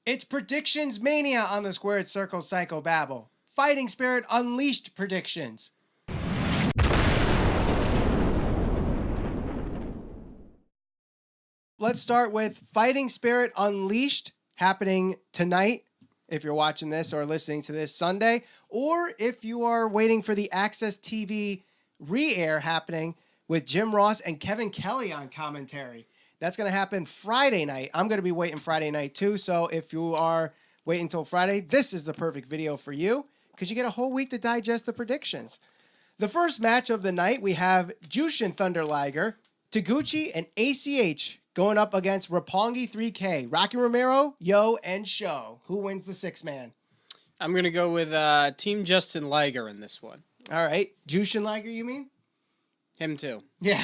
It's Predictions Mania on the Squared Circle Psycho Babble. Fighting Spirit Unleashed predictions. Let's start with Fighting Spirit Unleashed happening tonight, if you're watching this or listening to this Sunday, or if you are waiting for the Access TV re-air happening with Jim Ross and Kevin Kelly on commentary. That's going to happen Friday night. I'm going to be waiting Friday night too. So if you are waiting until Friday, this is the perfect video for you because you get a whole week to digest the predictions. The first match of the night, we have Jushin Thunder Liger, Taguchi, and ACH going up against Roponggi 3K, Rocky Romero, Yo, and Show. Who wins the six-man? I'm going to go with Team Justin Liger in this one. All right. Jushin Liger, you mean? Him too. Yeah.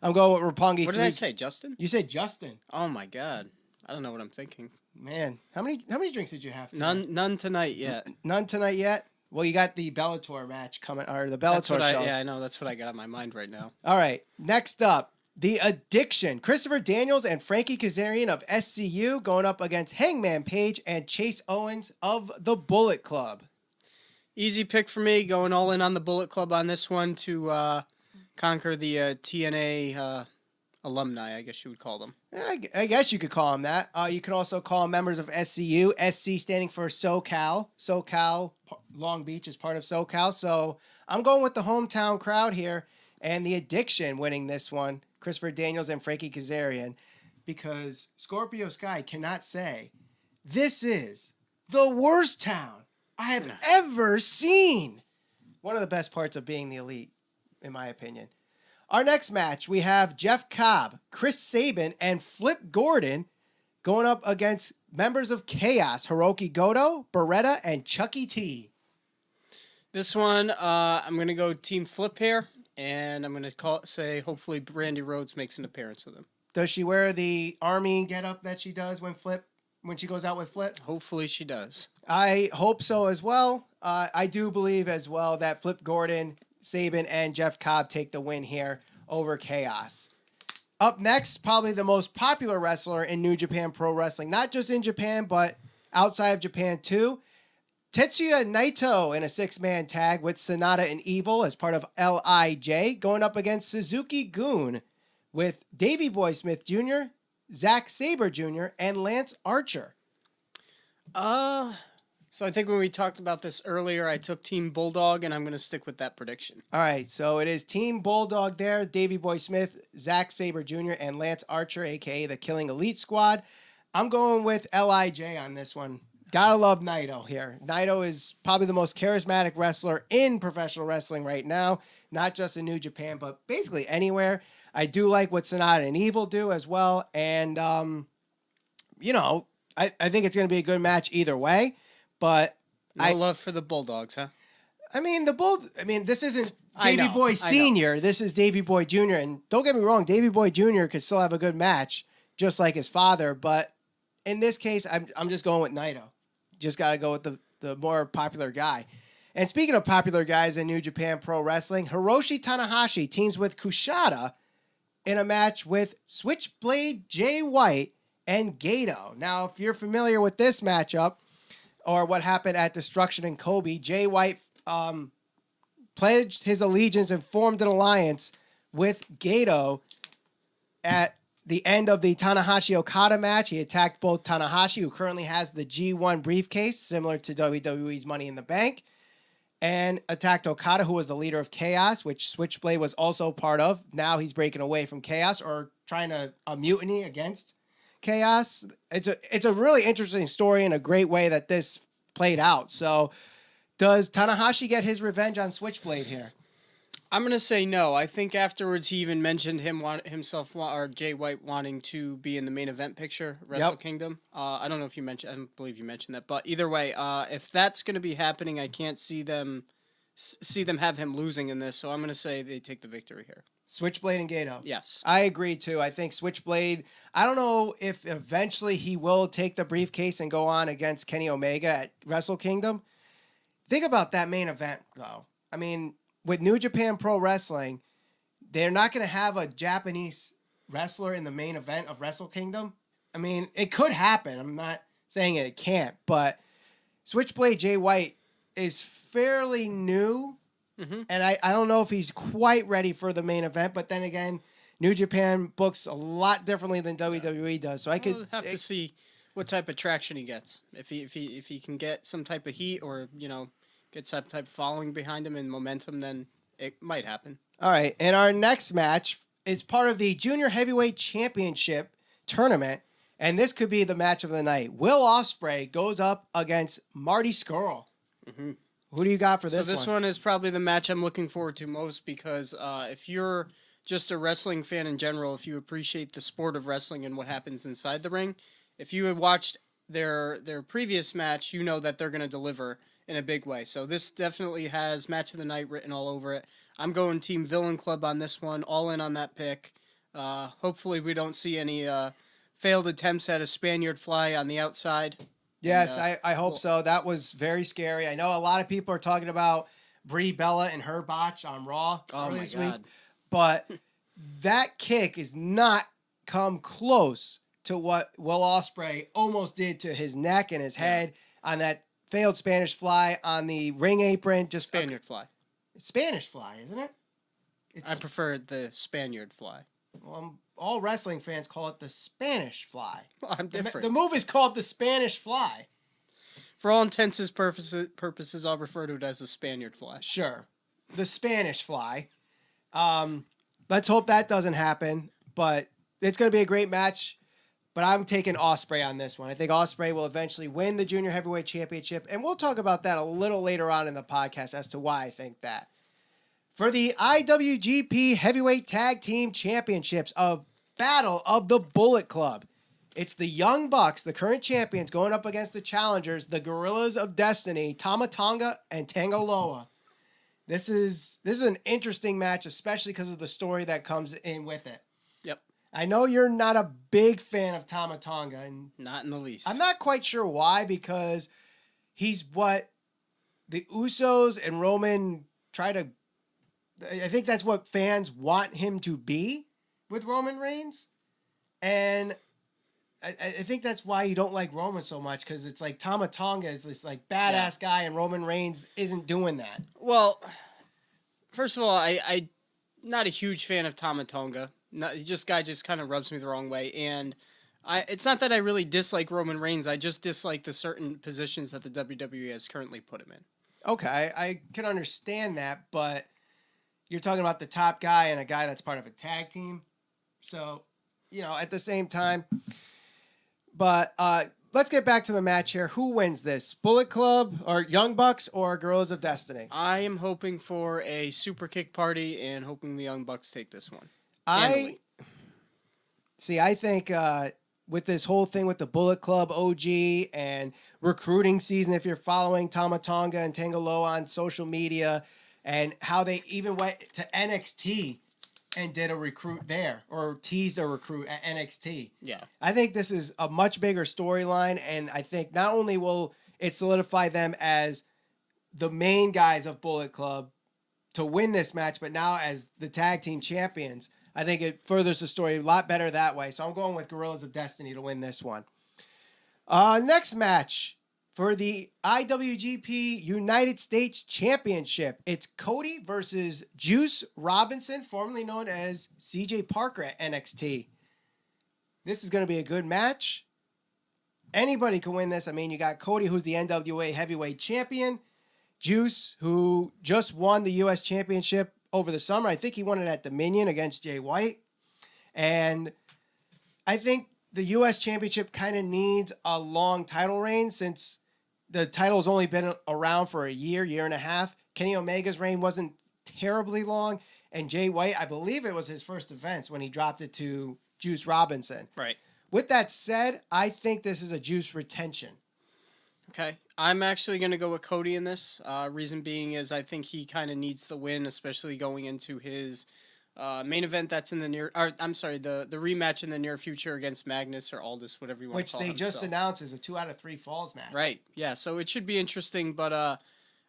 I'm going with Roponggi. What did I say, Justin? You said Justin. Oh my God, I don't know what I'm thinking. Man, how many drinks did you have tonight? None tonight yet. None tonight yet. Well, you got the Bellator match coming, or the Bellator show. Yeah, I know. That's what I got on my mind right now. All right. Next up, The Addiction. Christopher Daniels and Frankie Kazarian of SCU going up against Hangman Page and Chase Owens of the Bullet Club. Easy pick for me. Going all in on the Bullet Club on this one to conquer the TNA alumni, I guess you would call them. I guess you could call them that. You could also call them members of SCU. SC standing for SoCal. SoCal, Long Beach is part of SoCal. So I'm going with the hometown crowd here. And The Addiction winning this one. Christopher Daniels and Frankie Kazarian. Because Scorpio Sky cannot say, this is the worst town I have ever seen. One of the best parts of being the elite, in my opinion. Our next match, we have Jeff Cobb, Chris Sabin, and Flip Gordon going up against members of Chaos, Hirooki Goto, Beretta, and Chuckie T. This one, I'm going to go Team Flip here, and I'm going to say hopefully Brandy Rhodes makes an appearance with him. Does she wear the army getup that she does when she goes out with Flip? Hopefully she does. I hope so as well. I do believe as well that Flip Gordon, Sabin, and Jeff Cobb take the win here over Chaos. Up next, probably the most popular wrestler in New Japan Pro Wrestling, not just in Japan, but outside of Japan too. Tetsuya Naito in a six-man tag with Sanada and Evil as part of LIJ, going up against Suzuki-Gun with Davey Boy Smith Jr., Zack Sabre Jr., and Lance Archer. So I think when we talked about this earlier, I took Team Bulldog, and I'm going to stick with that prediction. All right, so it is Team Bulldog there, Davey Boy Smith, Zack Sabre Jr., and Lance Archer, a.k.a. the Killing Elite Squad. I'm going with LIJ on this one. Gotta love Naito here. Naito is probably the most charismatic wrestler in professional wrestling right now, not just in New Japan, but basically anywhere. I do like what Sanada and Evil do as well, and, I think it's going to be a good match either way. But no love for the Bulldogs, huh? This isn't Davey Boy Sr. This is Davey Boy Jr. And don't get me wrong, Davey Boy Jr. could still have a good match, just like his father. But in this case, I'm just going with Naito. Just got to go with the more popular guy. And speaking of popular guys in New Japan Pro Wrestling, Hiroshi Tanahashi teams with Kushida in a match with Switchblade Jay White and Goto. Now, if you're familiar with this matchup, or what happened at Destruction in Kobe, Jay White pledged his allegiance and formed an alliance with Goto at the end of the Tanahashi Okada match. He attacked both Tanahashi, who currently has the G1 briefcase, similar to WWE's Money in the Bank, and attacked Okada, who was the leader of Chaos, which Switchblade was also part of. Now he's breaking away from Chaos, or trying to mutiny against Chaos. It's a really interesting story and a great way that this played out. So does Tanahashi get his revenge on Switchblade here? I'm going to say no. I think afterwards he even mentioned Jay White wanting to be in the main event picture, Wrestle Kingdom. I don't know if you mentioned, I don't believe you mentioned that, but either way, if that's going to be happening, I can't see them have him losing in this. So I'm going to say they take the victory here. Switchblade and Goto. Yes. I agree, too. I think Switchblade, I don't know if eventually he will take the briefcase and go on against Kenny Omega at Wrestle Kingdom. Think about that main event, though. I mean, with New Japan Pro Wrestling, they're not going to have a Japanese wrestler in the main event of Wrestle Kingdom. I mean, it could happen. I'm not saying it can't, but Switchblade Jay White is fairly new, and I don't know if he's quite ready for the main event, but then again, New Japan books a lot differently than WWE does, so We'll have to see what type of traction he gets. If he can get some type of heat or, get some type of following behind him and momentum, then it might happen. All right, and our next match is part of the Junior Heavyweight Championship tournament, and this could be the match of the night. Will Ospreay goes up against Marty Scurll. Who do you got for this one? So this one is probably the match I'm looking forward to most because if you're just a wrestling fan in general, if you appreciate the sport of wrestling and what happens inside the ring, if you had watched their previous match, you know that they're going to deliver in a big way. So this definitely has match of the night written all over it. I'm going Team Villain Club on this one, all in on that pick. Hopefully we don't see any failed attempts at a Spaniard fly on the outside. Yes, I hope so. That was very scary. I know a lot of people are talking about Brie Bella and her botch on Raw earlier this week, but that kick is not come close to what Will Ospreay almost did to his neck and his head on that failed Spanish fly on the ring apron. Just Spaniard fly. It's Spanish fly, isn't it? I prefer the Spaniard fly. Well, all wrestling fans call it the Spanish fly. Well, I'm different. The move is called the Spanish fly. For all intents and purposes, I'll refer to it as the Spaniard fly. Sure. The Spanish fly. Let's hope that doesn't happen, but it's going to be a great match. But I'm taking Ospreay on this one. I think Ospreay will eventually win the Junior Heavyweight Championship, and we'll talk about that a little later on in the podcast as to why I think that. For the IWGP Heavyweight Tag Team Championships, a battle of the Bullet Club. It's the Young Bucks, the current champions, going up against the challengers, the Guerillas of Destiny, Tama Tonga and Tanga Loa. This is an interesting match, especially because of the story that comes in with it. Yep. I know you're not a big fan of Tama Tonga. And not in the least. I'm not quite sure why, because he's what the Usos and Roman try to... I think that's what fans want him to be with Roman Reigns. And I think that's why you don't like Roman so much, because it's like Tama Tonga is this like badass guy and Roman Reigns isn't doing that. Well, first of all, I not a huge fan of Tama Tonga. Guy just kind of rubs me the wrong way. And it's not that I really dislike Roman Reigns. I just dislike the certain positions that the WWE has currently put him in. Okay, I can understand that, but you're talking about the top guy and a guy that's part of a tag team. So, at the same time. But let's get back to the match here. Who wins this? Bullet Club or Young Bucks or Guerrillas of Destiny? I am hoping for a super kick party and hoping the Young Bucks take this one. I think with this whole thing with the Bullet Club OG and recruiting season, if you're following Tama Tonga and Tanga Loa on social media, and how they even went to NXT and did a recruit there, or teased a recruit at NXT. Yeah. I think this is a much bigger storyline, and I think not only will it solidify them as the main guys of Bullet Club to win this match, but now as the tag team champions, I think it furthers the story a lot better that way. So I'm going with Guerrillas of Destiny to win this one. Next match for the IWGP United States Championship. It's Cody versus Juice Robinson, formerly known as CJ Parker at NXT. This is going to be a good match. Anybody can win this. I mean, you got Cody, who's the NWA Heavyweight Champion. Juice, who just won the U.S. Championship over the summer. I think he won it at Dominion against Jay White. And I think the U.S. Championship kind of needs a long title reign, since the title's only been around for a year and a half. Kenny Omega's reign wasn't terribly long. And Jay White, I believe it was his first defense when he dropped it to Juice Robinson. Right. With that said, I think this is a Juice retention. Okay. I'm actually going to go with Cody in this. Reason being is I think he kind of needs the win, especially going into his main event that's in the the rematch in the near future against Magnus or Aldis, whatever you want to call it. Which they just announced is a 2 out of 3 falls match. Right. Yeah, so it should be interesting, but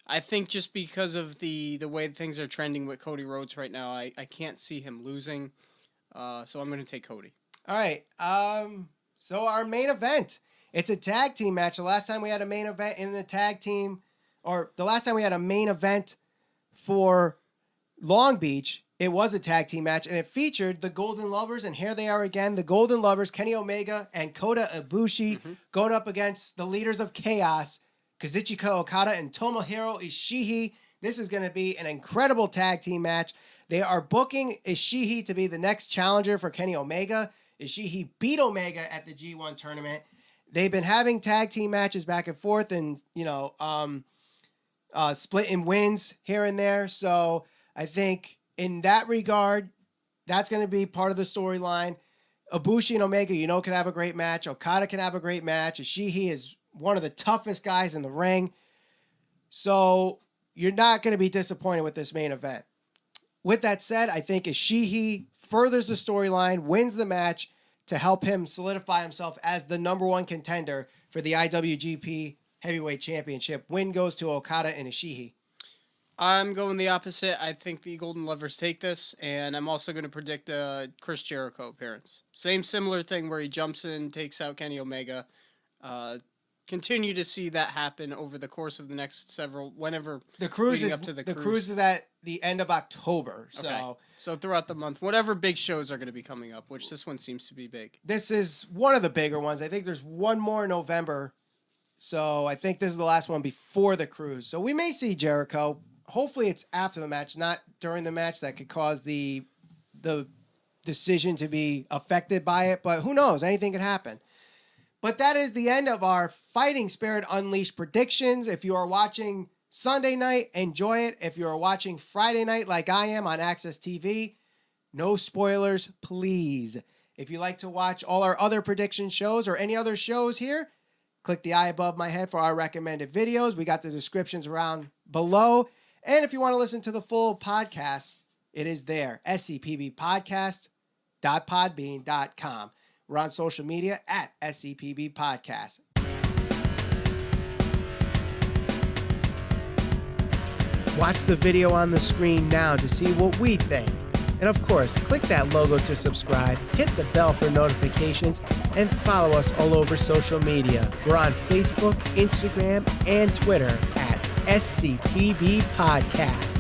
I think just because of the way things are trending with Cody Rhodes right now, I can't see him losing. So I'm going to take Cody. All right. So our main event, It's a tag team match. The last time we had a main event in the tag team, or the last time we had a main event for Long Beach, it was a tag team match, and it featured the Golden Lovers, and here they are again, the Golden Lovers, Kenny Omega and Kota Ibushi, going up against the leaders of Chaos, Kazuchika Okada and Tomohiro Ishii. This is going to be an incredible tag team match. They are booking Ishii to be the next challenger for Kenny Omega. Ishii beat Omega at the G1 tournament. They've been having tag team matches back and forth and, splitting wins here and there. So I think in that regard, that's going to be part of the storyline. Ibushi and Omega, can have a great match. Okada can have a great match. Ishii is one of the toughest guys in the ring. So you're not going to be disappointed with this main event. With that said, I think Ishii furthers the storyline, wins the match to help him solidify himself as the number one contender for the IWGP Heavyweight Championship. Win goes to Okada and Ishii. I'm going the opposite. I think the Golden Lovers take this, and I'm also going to predict a Chris Jericho appearance. Similar thing where he jumps in, takes out Kenny Omega. Continue to see that happen over the course of the next whenever the cruise leading is up to the cruise is at the end of October. So throughout the month, whatever big shows are going to be coming up, which this one seems to be big. This is one of the bigger ones. I think there's one more in November. So I think this is the last one before the cruise. So we may see Jericho. Hopefully it's after the match, not during the match. That could cause the decision to be affected by it. But who knows? Anything could happen. But that is the end of our Fighting Spirit Unleashed predictions. If you are watching Sunday night, enjoy it. If you are watching Friday night like I am on Access TV, no spoilers, please. If you like to watch all our other prediction shows or any other shows here, click the eye above my head for our recommended videos. We got the descriptions around below. And if you want to listen to the full podcast, it is there, scpbpodcast.podbean.com. We're on social media at SCPB Podcast. Watch the video on the screen now to see what we think. And of course, click that logo to subscribe, hit the bell for notifications, and follow us all over social media. We're on Facebook, Instagram, and Twitter at SCPB Podcast.